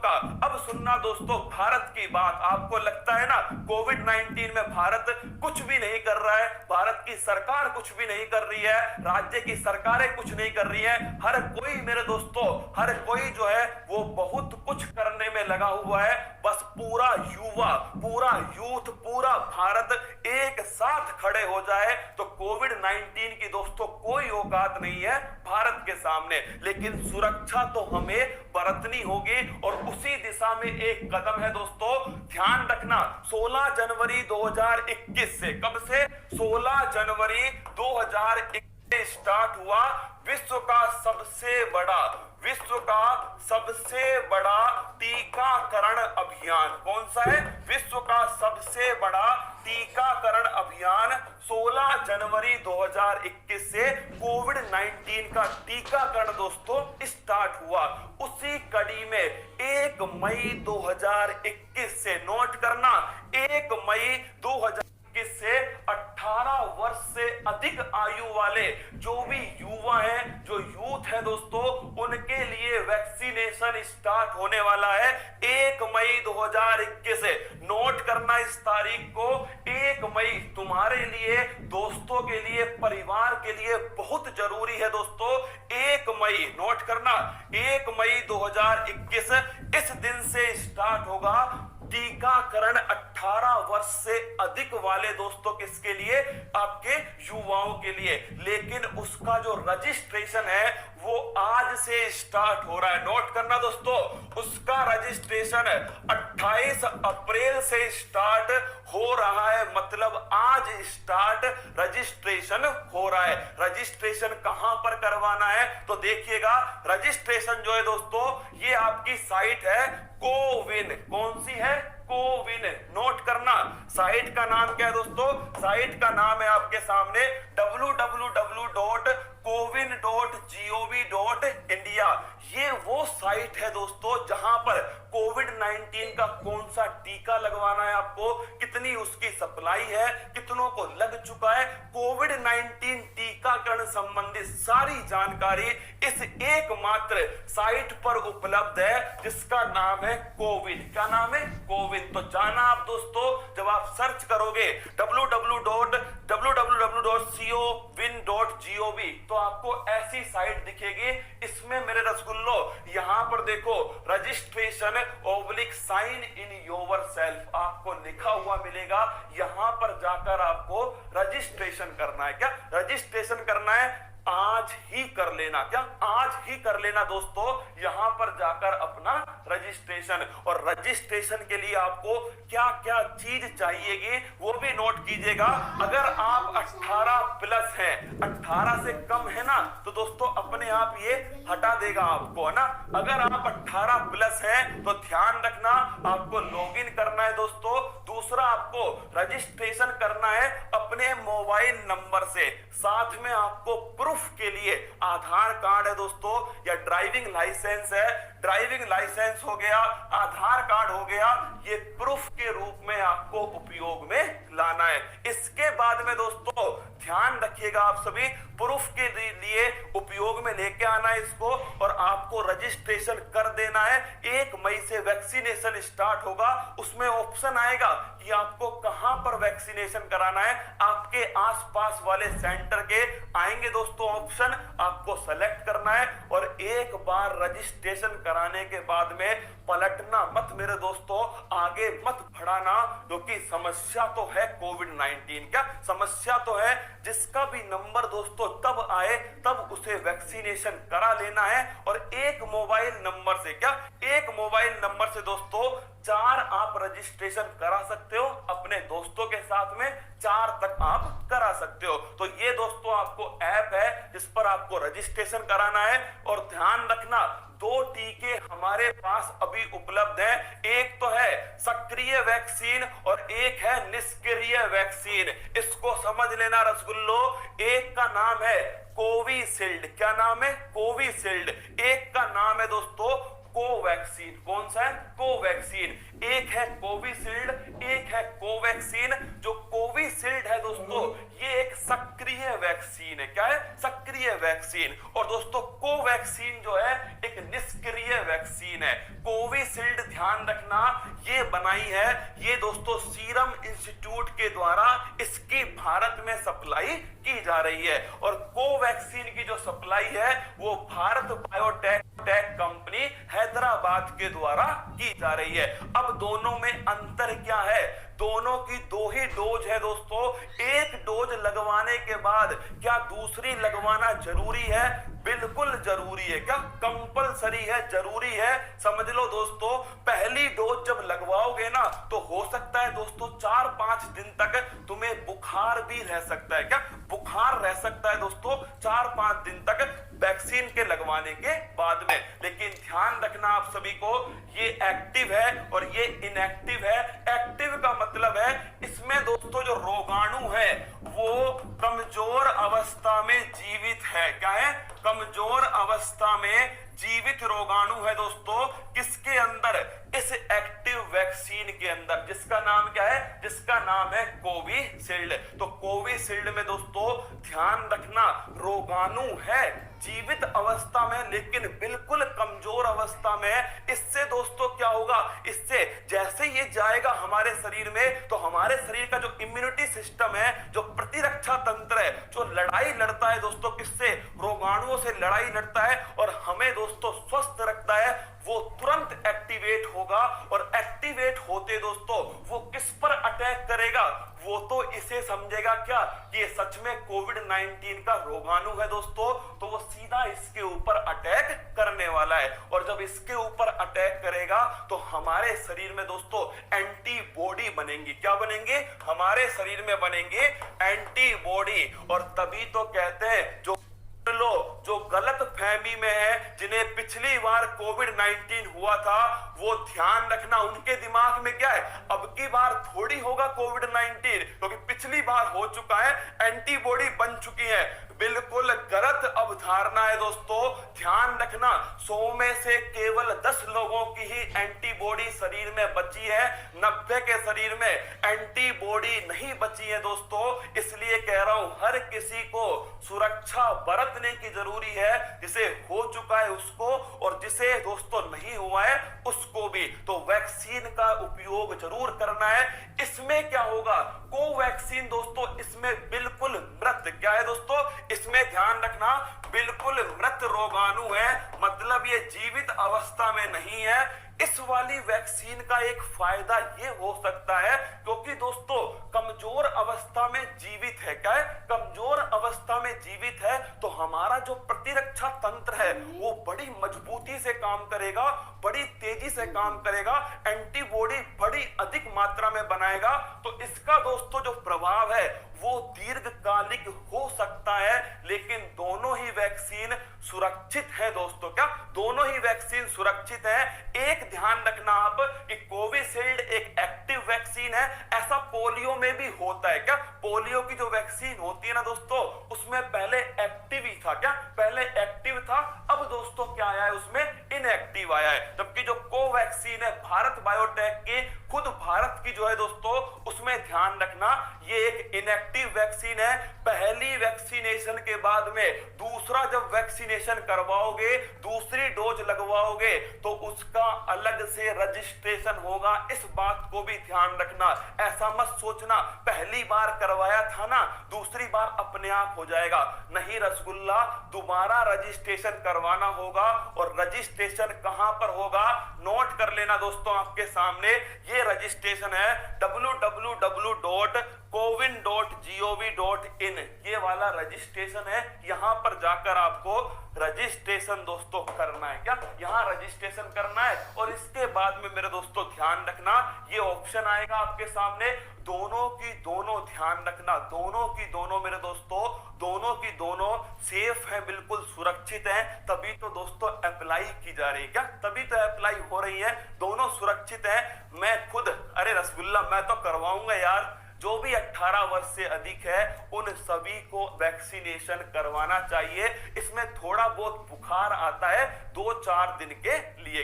का। अब सुनना दोस्तों भारत की बात। आपको लगता है ना कोविड 19 में भारत कुछ भी नहीं कर रहा है, भारत की सरकार कुछ भी नहीं कर रही है, राज्य की सरकारें कुछ नहीं कर रही है। हर कोई मेरे दोस्तों, हर कोई जो है वो बहुत कुछ करने में लगा हुआ है। बस पूरा युवा, पूरा यूथ, पूरा भारत एक साथ खड़े हो जाए तो कोविड 19 की दोस्तों कोई औकात नहीं है भारत के सामने। लेकिन सुरक्षा तो हमें बरतनी होगी और उसी दिशा में एक कदम है दोस्तों। ध्यान रखना 16 जनवरी 2021 से, कब से? 16 जनवरी 2021 स्टार्ट हुआ विश्व का सबसे बड़ा टीकाकरण अभियान। कौन सा है? विश्व का सबसे बड़ा टीकाकरण अभियान 16 जनवरी 2021 से कोविड 19 का टीकाकरण दोस्तों स्टार्ट हुआ। उसी कड़ी में 1 मई 2021 से, नोट करना, 1 मई 2021 से 18 वर्ष से अधिक आयु वाले जो भी युवा हैं, जो यूथ है दोस्तों, उनके लिए वैक्सीनेशन स्टार्ट होने वाला है 1 मई 2021 से। नोट करना इस तारीख को, 1 मई तुम्हारे लिए, दोस्तों के लिए, परिवार के लिए बहुत जरूरी है दोस्तों। 1 मई, नोट करना, 1 मई 2021 इस दिन से स्टार्ट होगा टीकाकरण 18 वर्ष से अधिक वाले दोस्तों, किसके लिए? आपके युवाओं के लिए। लेकिन उसका जो रजिस्ट्रेशन है वो आज से स्टार्ट हो रहा है। नोट करना दोस्तों, उसका रजिस्ट्रेशन 28 अप्रैल से स्टार्ट हो रहा है, मतलब आज स्टार्ट रजिस्ट्रेशन हो रहा है। रजिस्ट्रेशन कहां पर करवाना है तो देखिएगा, रजिस्ट्रेशन जो है दोस्तों ये आपकी साइट है कोविन। कौन सी है? कोविन। नोट करना, साइट का नाम क्या है दोस्तों? साइट का नाम है आपके सामने www.cowin.gov.india। ये वो साइट है दोस्तों जहां पर कोविड 19 का कौन सा टीका लगवाना है आपको, कितनी उसकी सप्लाई है, कितनों को लग चुका है, कोविड 19 टीकाकरण संबंधित सारी जानकारी इस एकमात्र साइट पर उपलब्ध है जिसका नाम है कोविन। क्या नाम है? कोविन। तो जाना आप दोस्तों, जब आप सर्च करोगे www.cowin.gov तो आपको ऐसी साइट दिखेगी। इसमें मेरे रसगुल्लो यहां पर देखो, registration sign in yourself आपको लिखा हुआ मिलेगा। यहां पर जाकर आपको रजिस्ट्रेशन करना है। क्या रजिस्ट्रेशन करना है? आज ही कर लेना। क्या आज ही कर लेना दोस्तों, यहां पर जाकर अपना रजिस्ट्रेशन। और रजिस्ट्रेशन के लिए आपको क्या क्या चीज चाहिएगी वो भी नोट कीजिएगा। अगर आप 18 प्लस हैं, 18 से कम है ना, तो दोस्तों अपने आप ये हटा देगा आपको, है ना। अगर आप 18 प्लस हैं तो ध्यान रखना, आपको लॉगिन करना है दोस्तों। दूसरा, आपको रजिस्ट्रेशन करना है अपने मोबाइल नंबर से। साथ में आपको प्रूफ के लिए आधार कार्ड है दोस्तों, या ड्राइविंग लाइसेंस है। ड्राइविंग लाइसेंस हो गया, आधार कार्ड हो गया, ये प्रूफ के रूप में आपको उपयोग में लाना है। इसके बाद में दोस्तों ध्यान रखिएगा, आप सभी प्रूफ के लिए उपयोग में लेके आना है इसको, और आपको रजिस्ट्रेशन कर देना है। 1 मई से वैक्सीनेशन स्टार्ट होगा। उसमें ऑप्शन आएगा कि आपको कहां पर वैक्सीनेशन कराना है। आपके आसपास वाले सेंटर के आएंगे दोस्तों ऑप्शन, आपको सेलेक्ट करना है। और एक बार रजिस्ट्रेशन कराने के बाद में पलटना मत मेरे दोस्तों, आगे मत बढ़ाना, क्योंकि समस्या तो है कोविड 19। क्या समस्या तो है? जिसका भी नंबर दोस्तों तब आए तब उसे वैक्सीनेशन करा लेना है। और एक मोबाइल नंबर से, क्या एक मोबाइल नंबर से दोस्तों 4 आप रजिस्ट्रेशन करा सकते हो अपने दोस्तों के साथ में, 4 तक आप करा सकते हो। तो ये दोस्तों आपको ऐप है जिस पर आपको रजिस्ट्रेशन कराना है। और ध्यान रखना, 2 टीके हमारे पास अभी उपलब्ध हैं। एक तो है सक्रिय वैक्सीन और एक है निष्क्रिय वैक्सीन। इसको समझ लेना रसगुल्लो। एक का नाम है कोविशील्ड। क्या नाम है? कोविशील्ड। एक का नाम है दोस्तों कोवैक्सीन। कौन सा है? कोवैक्सीन। एक है कोविशील्ड, एक है कोवैक्सीन। जो कोविशील्ड है दोस्तों, ये एक सक्रिय वैक्सीन है। क्या है? सक्रिय वैक्सीन। और दोस्तों कोवैक्सीन जो है एक निष्क्रिय वैक्सीन है। कोविशील्ड ध्यान रखना, ये बनाई है, ये दोस्तों सीरम इंस्टीट्यूट के द्वारा इसकी भारत में सप्लाई की जा रही है। और कोवैक्सीन की जो सप्लाई है वो भारत बायोटेक कंपनी हैदराबाद के द्वारा की जा रही है। अब दोनों में अंतर क्या है? दोनों की दो ही डोज है दोस्तों। एक डोज लगवाने के बाद क्या दूसरी लगवाना जरूरी है? बिल्कुल जरूरी है। क्या? कंपलसरी है, जरूरी है। समझ लो दोस्तों, पहली डोज जब लगवाओगे ना तो हो सकता है दोस्तों 4-5 दिन तक तुम्हें बुखार भी रह सकता है। क्या? बुखार रह सकता है दोस्तों 4-5 दिन तक वैक्सीन के लगवाने के बाद में। लेकिन ध्यान रखना आप सभी को, ये एक्टिव है और ये इनएक्टिव है। एक्टिव का मतलब है इसमें दोस्तों जो रोगाणु है वो कमजोर अवस्था में जीवित है। क्या है? कमजोर अवस्था में जीवित रोगाणु है दोस्तों। किसके अंदर? इस एक्टिव वैक्सीन के अंदर, जिसका नाम क्या है? जिसका नाम है कोविशील्ड। तो कोविशील्ड में दोस्तों ध्यान रखना, रोगाणु है जीवित अवस्था में लेकिन बिल्कुल कमजोर अवस्था में। इससे दोस्तों क्या होगा? इससे जैसे ये जाएगा हमारे शरीर में तो हमारे शरीर का जो इम्यूनिटी सिस्टम है, जो प्रतिरक्षा तंत्र है, जो लड़ाई लड़ता है दोस्तों, किससे? रोगाणुओं से लड़ाई लड़ता है और हमें दोस्तों स्वस्थ रखता है, वो तुरंत एक्टिवेट होगा। और एक्टिवेट होते दोस्तों वो किस पर अटैक करेगा? वो तो इसे समझेगा क्या कि ये सच में कोविड-19 का रोगाणु है दोस्तों, तो वो सीधा इसके ऊपर अटैक करने वाला है। और जब इसके ऊपर अटैक करेगा तो हमारे शरीर में दोस्तों एंटीबॉडी बनेंगी। क्या बनेंगे? हमारे शरीर में बनेंगे एंटीबॉडी। और तभी तो कहते हैं जो गलत फहमी में है, जिन्हें पिछली बार कोविड-19 हुआ था, वो ध्यान रखना उनके दिमाग में क्या है? अब की बार थोड़ी होगा कोविड-19, क्योंकि पिछली बार हो चुका है, एंटीबॉडी बन चुकी है। बिल्कुल गलत अवधारणा है दोस्तों। ध्यान रखना, 100 में से केवल 10 लोगों की ही एंटीबॉडी शरीर में बची है, 90 के शरीर में एंटीबॉडी नहीं बची है दोस्तों। इसलिए कह रहा हूं हर किसी को सुरक्षा बरतने की जरूरी है, जिसे हो चुका है उसको और जिसे दोस्तों नहीं हुआ है उसको भी। तो वैक्सीन का उपयोग जरूर करना है। इसमें क्या होगा? कोवैक्सीन दोस्तों इसमें बिल्कुल मृत, क्या है दोस्तों? इसमें ध्यान रखना बिल्कुल मृत रोगाणु है, मतलब ये जीवित अवस्था में नहीं है। इस वाली वैक्सीन का एक फायदा ये हो सकता है क्योंकि दोस्तों कमजोर अवस्था में जीवित है। क्या है? कमजोर अवस्था में जीवित है तो हमारा जो प्रतिरक्षा तंत्र है वो बड़ी मजबूती से काम करेगा, बड़ी तेजी से काम करेगा, एंटीबॉडी बड़ी अधिक मात्रा में बनाएगा। तो इसका दोस्तों जो प्रभाव है वो दीर्घकालिक हो सकता है। लेकिन दोनों ही वैक्सीन सुरक्षित है दोस्तों। क्या? दोनों ही वैक्सीन सुरक्षित है। एक ध्यान रखना आप कि कोविशील्ड एक एक्टिव वैक्सीन है। ऐसा पोलियो में भी होता है। क्या? पोलियो की जो वैक्सीन होती है ना दोस्तों, उसमें पहले एक्टिव ही था। क्या? पहले एक्टिव था, अब दोस्तों क्या आया है? उसमें इनएक्टिव आया है। जबकि जो कोवैक्सीन है भारत बायोटेक की, खुद भारत की जो है दोस्तों, उसमें ध्यान रखना ये एक इनएक्टिव वैक्सीन है। पहली वैक्सीनेशन के बाद में दूसरा जब वैक्सीनेशन करवाओगे, दूसरी डोज लगवाओगे तो उसका अलग से रजिस्ट्रेशन होगा। इस बात को भी ध्यान रखना। ऐसा मत सोचना पहली बार करवाया था ना, दूसरी बार अपने आप हो जाएगा। नहीं रसगुल्ला, दोबारा रजिस्ट्रेशन करवाना होगा। और रजिस्ट्रेशन कहां पर होगा? नोट कर लेना दोस्तों, आपके सामने ये रजिस्ट्रेशन है www.cowin.gov.in, ये वाला रजिस्ट्रेशन है। यहां पर जाकर आपको रजिस्ट्रेशन दोस्तों करना है। क्या? यहां रजिस्ट्रेशन करना है। और इसके बाद में मेरे दोस्तों ध्यान रखना, ये ऑप्शन आएगा आपके सामने, दोनों की दोनों ध्यान रखना, दोनों की दोनों मेरे दोस्तों, दोनों की दोनों सेफ है, बिल्कुल सुरक्षित है। तभी तो दोस्तों अप्लाई की जा रही है। क्या? तभी तो अप्लाई हो रही है। दोनों सुरक्षित है। मैं खुद, अरे रसगुल्ला, मैं तो करवाऊंगा यार। जो भी 18 वर्ष से अधिक है उन सभी को वैक्सीनेशन करवाना चाहिए। इसमें थोड़ा बहुत बुखार आता है 2-4 दिन के लिए।